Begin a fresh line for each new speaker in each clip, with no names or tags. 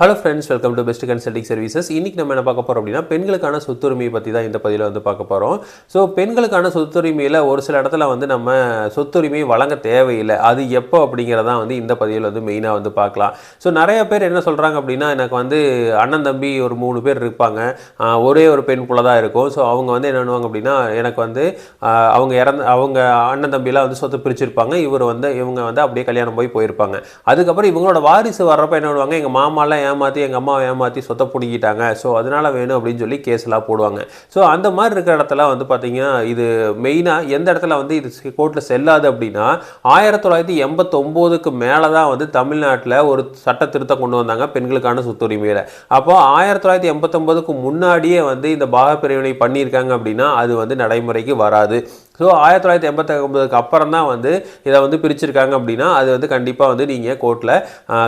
Hello friends, welcome to best consulting services. இன்றைக்கி நம்ம என்ன பார்க்க போகிறோம் அப்படின்னா, பெண்களுக்கான சொத்துரிமையை பற்றி தான் இந்த பதிவில் வந்து பார்க்க போகிறோம். ஸோ பெண்களுக்கான சொத்துரிமையில் ஒரு சில இடத்துல வந்து நம்ம சொத்துரிமையை வழங்க தேவையில்லை. அது எப்போ அப்படிங்கிறதான் வந்து இந்த பதிவில் வந்து மெயினாக வந்து பார்க்கலாம். ஸோ நிறைய பேர் என்ன சொல்கிறாங்க அப்படின்னா, எனக்கு வந்து அண்ணன் தம்பி ஒரு 3 பேர் இருப்பாங்க, ஒரே ஒரு பெண் புள்ள தான் இருக்கும். ஸோ அவங்க வந்து என்ன பண்ணுவாங்க அப்படின்னா, எனக்கு வந்து அவங்க அண்ணன் தம்பியெலாம் வந்து சொத்து பிரிச்சிருப்பாங்க. இவங்க வந்து அப்படியே கல்யாணம் போயிருப்பாங்க. அதுக்கப்புறம் இவங்களோட வாரிசு வர்றப்ப என்ன பண்ணுவாங்க, எங்கள் மாமாலாம் ஏமாற்றி எங்கள் அம்மாவை ஏமாற்றி சொத்தை பிடிக்கிட்டாங்க, ஸோ அதனால் வேணும் அப்படின்னு சொல்லி கேஸ்லாம் போடுவாங்க. ஸோ அந்த மாதிரி இருக்கிற இடத்துல வந்து பார்த்திங்கன்னா, இது மெயினாக எந்த இடத்துல வந்து இது கோர்ட்டில் செல்லாது அப்படின்னா, 1989க்கு மேலே தான் வந்து தமிழ்நாட்டில் ஒரு சட்ட திருத்தம் கொண்டு வந்தாங்க பெண்களுக்கான சொத்துரிமையில். அப்போ 1989க்கு முன்னாடியே வந்து இந்த பாகப்பிரிவினை பண்ணியிருக்காங்க அப்படின்னா அது வந்து நடைமுறைக்கு வராது. ஸோ 1989க்கு அப்புறம் தான் வந்து இதை வந்து பிரிச்சிருக்காங்க அப்படின்னா அது வந்து கண்டிப்பாக வந்து நீங்கள் கோர்ட்டில்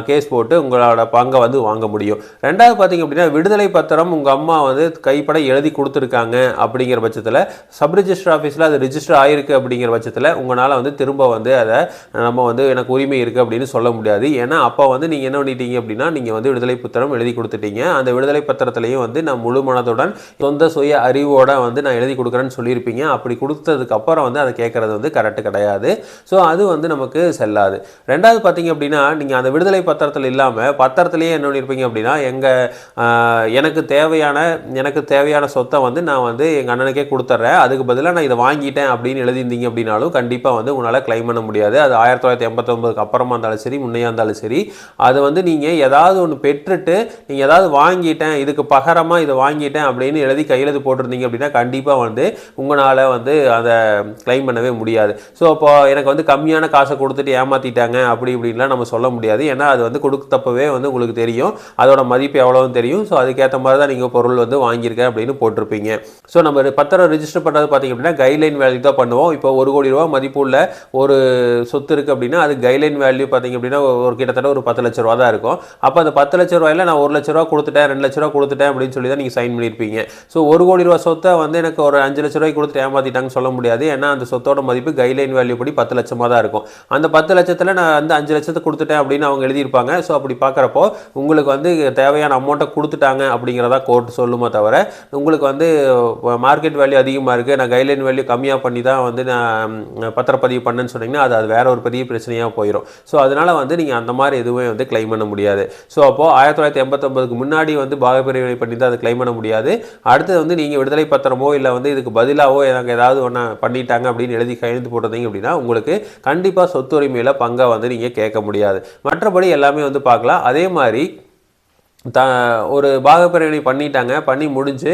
கேஸ் போட்டு உங்களோட பங்கை வந்து வாங்க முடியும். ரெண்டாவது பார்த்தீங்க அப்படின்னா, விடுதலை பத்திரம் உங்கள் அம்மா வந்து கைப்பட எழுதி கொடுத்துருக்காங்க அப்படிங்கிற பட்சத்தில், சப் ரிஜிஸ்டர் ஆஃபீஸில் அது ரிஜிஸ்டர் ஆகிருக்கு அப்படிங்கிற பட்சத்தில் உங்களால் வந்து திரும்ப வந்து அதை நம்ம வந்து எனக்கு உரிமை இருக்குது அப்படின்னு சொல்ல முடியாது. ஏன்னா அப்போ வந்து நீங்கள் என்ன பண்ணிட்டீங்க அப்படின்னா, நீங்கள் வந்து விடுதலை பத்திரம் எழுதி கொடுத்துட்டீங்க. அந்த விடுதலை பத்திரத்துலையும் வந்து நான் முழு மனதுடன் சொந்த சுய அறிவோட வந்து நான் எழுதி கொடுக்குறேன்னு சொல்லியிருப்பீங்க. அப்படி கொடுத்ததுக்கு அப்புறம் வந்து அதை கேட்கறது வந்து கரெக்ட் கிடையாது. ஸோ அது வந்து நமக்கு செல்லாது. ரெண்டாவது பார்த்தீங்க அப்படின்னா, நீங்கள் அந்த விடுதலை பத்திரத்தில் இல்லாமல் பத்திரத்திலேயே என்ன பண்ணியிருப்பீங்க அப்படின்னா, எனக்கு தேவையான சொத்தை வந்து நான் வந்து எங்கள் அண்ணனுக்கே கொடுத்துட்றேன், அதுக்கு பதிலாக நான் இதை வாங்கிட்டேன் அப்படின்னு எழுதியிருந்தீங்க அப்படின்னாலும் கண்டிப்பாக வந்து உங்களால் கிளைம் பண்ண முடியாது. அது 1989க்கு அப்புறமா இருந்தாலும் சரி, முன்னையாக இருந்தாலும் சரி, அது வந்து நீங்கள் ஏதாவது ஒன்று பெற்றுட்டு நீங்கள் ஏதாவது வாங்கிட்டேன், இதுக்கு பகரமாக இதை வாங்கிட்டேன் அப்படின்னு எழுதி கையெழுத்து போட்டிருந்தீங்க அப்படின்னா கண்டிப்பாக வந்து உங்களால் வந்து அதை கிளைம் பண்ணவே முடியாது. ஸோ அப்போ எனக்கு வந்து கம்மியான காசை கொடுத்துட்டு ஏமாற்றிட்டாங்க அப்படி இப்படின்லாம் நம்ம சொல்ல முடியாது. ஏன்னா அது வந்து கொடுத்தப்பவே வந்து உங்களுக்கு தெரியும் அதோட மதிப்பு எவ்வளோன்னு தெரியும். ஸோ அதுக்கேற்ற மாதிரி தான் நீங்கள் பொருள் வந்து வாங்கியிருக்கேன் அப்படின்னு போட்டிருப்பீங்க. ஸோ நம்ம பத்திரம் ரிஜிஸ்டர் பண்ணுறது பார்த்திங்க அப்படின்னா கைட்லைன் வேல்யூ தான் பண்ணுவோம். இப்போ 1 கோடி ரூபா மதிப்புள்ள ஒரு சொத்து இருக்குது அப்படின்னா அது கைட்லைன் வேல்யூ பார்த்திங்க அப்படின்னா ஒரு கிட்டத்தட்ட ஒரு 10 லட்ச ரூபா தான் இருக்கும். அப்போ அந்த 10 லட்ச ரூபாயில் நான் 1 லட்ச ரூபா கொடுத்துட்டேன், 2 லட்ச ரூபா கொடுத்துட்டேன் அப்படின்னு சொல்லி தான் நீங்கள் சைன் பண்ணியிருப்பீங்க. ஸோ 1 கோடி ரூபா சொத்தை வந்து எனக்கு ஒரு 5 லட்ச ரூபாய்க்கு கொடுத்துட்டு ஏமாற்றிட்டாங்கன்னு சொல்ல முடியாது. ஏன்னா அந்த சொத்தோட மதிப்பு கைட்லைன் வேல்யூ படி 10 லட்சமாக தான் இருக்கும். அந்த 10 லட்சத்தில் நான் வந்து 5 லட்சத்தை கொடுத்துட்டேன் அப்படின்னு அவங்க எழுதியிருப்பாங்க. ஸோ அப்படி பார்க்குறப்போ உங்களுக்கு வந்து தேவையான அமௌண்ட்டை கொடுத்துட்டாங்க அப்படிங்கிறதா கோர்ட் சொல்லுமே தவிர, உங்களுக்கு வந்து மார்க்கெட் வேல்யூ அதிகமாக இருக்குது, நான் கைட்லைன் வேல்யூ கம்மியாக பண்ணி தான் வந்து நான் பத்திரப்பதிவு பண்ணேன்னு சொன்னீங்கன்னா அது வேற ஒரு பெரிய பிரச்சனையாக போயிடும். ஸோ அதனால் வந்து நீங்கள் அந்த மாதிரி எதுவுமே வந்து கிளைம் பண்ண முடியாது. ஸோ அப்போது 1989க்கு முன்னாடி வந்து பாகப்பிரிவினை பண்ணி தான் அதை கிளைம் பண்ண முடியாது. அடுத்து வந்து நீங்கள் விடுதலை பத்திரமோ இல்லை வந்து இதுக்கு பதிலாகவோ எனக்கு ஏதாவது ஒன்று பண்ணிட்டாங்க அப்படின்னு எழுதி கையெழுத்து போட்டிருந்தீங்க அப்படின்னா உங்களுக்கு கண்டிப்பாக சொத்துரிமையில் பங்கை வந்து நீங்கள் கேட்க முடியாது. மற்றபடி எல்லாமே வந்து பார்க்கலாம். அதே மாதிரி ஒரு பாகப்பிரிவினை பண்ணிட்டாங்க, பண்ணி முடிஞ்சு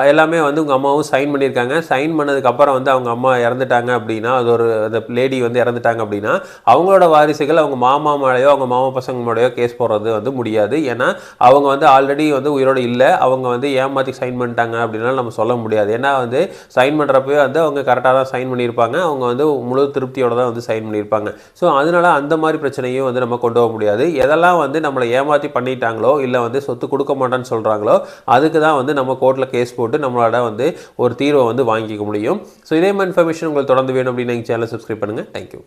எல்லாமே வந்து உங்கள் அம்மாவும் சைன் பண்ணியிருக்காங்க. சைன் பண்ணதுக்கப்புறம் வந்து அவங்க அம்மா இறந்துட்டாங்க அப்படின்னா, அந்த லேடி வந்து இறந்துட்டாங்க அப்படின்னா அவங்களோட வாரிசுகள் அவங்க மாமா மேலேயோ அவங்க மாமா பசங்க மேலேயோ கேஸ் போடுறது வந்து முடியாது. ஏன்னா அவங்க வந்து ஆல்ரெடி வந்து உயிரோடு இல்லை, அவங்க வந்து ஏமாற்றி சைன் பண்ணிட்டாங்க அப்படின்னாலும் நம்ம சொல்ல முடியாது. ஏன்னா வந்து சைன் பண்ணுறப்பவே வந்து அவங்க கரெக்டாக தான் சைன் பண்ணியிருப்பாங்க, அவங்க வந்து முழு திருப்தியோடு தான் வந்து சைன் பண்ணியிருப்பாங்க. ஸோ அதனால் அந்த மாதிரி பிரச்சனையும் வந்து நம்ம கொண்டு போக முடியாது. எதெல்லாம் வந்து நம்மளை ஏமாற்றி பண்ணிட்டாங்களோ இல்லை வந்து சொத்து கொடுக்க மாட்டேன்னு சொல்கிறாங்களோ அதுக்கு தான் வந்து நம்ம கோர்ட்டில் கேஸ் போட்டு நம்மளோட வந்து ஒரு தீர்வை வந்து வாங்கிக்க முடியும். ஸோ இதே மாதிரி இன்ஃபர்மேஷன் உங்களுக்கு தொடர்ந்து வேணும் அப்படின்னு எங்கள் சேனலை சப்ஸ்கிரைப் பண்ணுங்கள். தேங்க்யூ.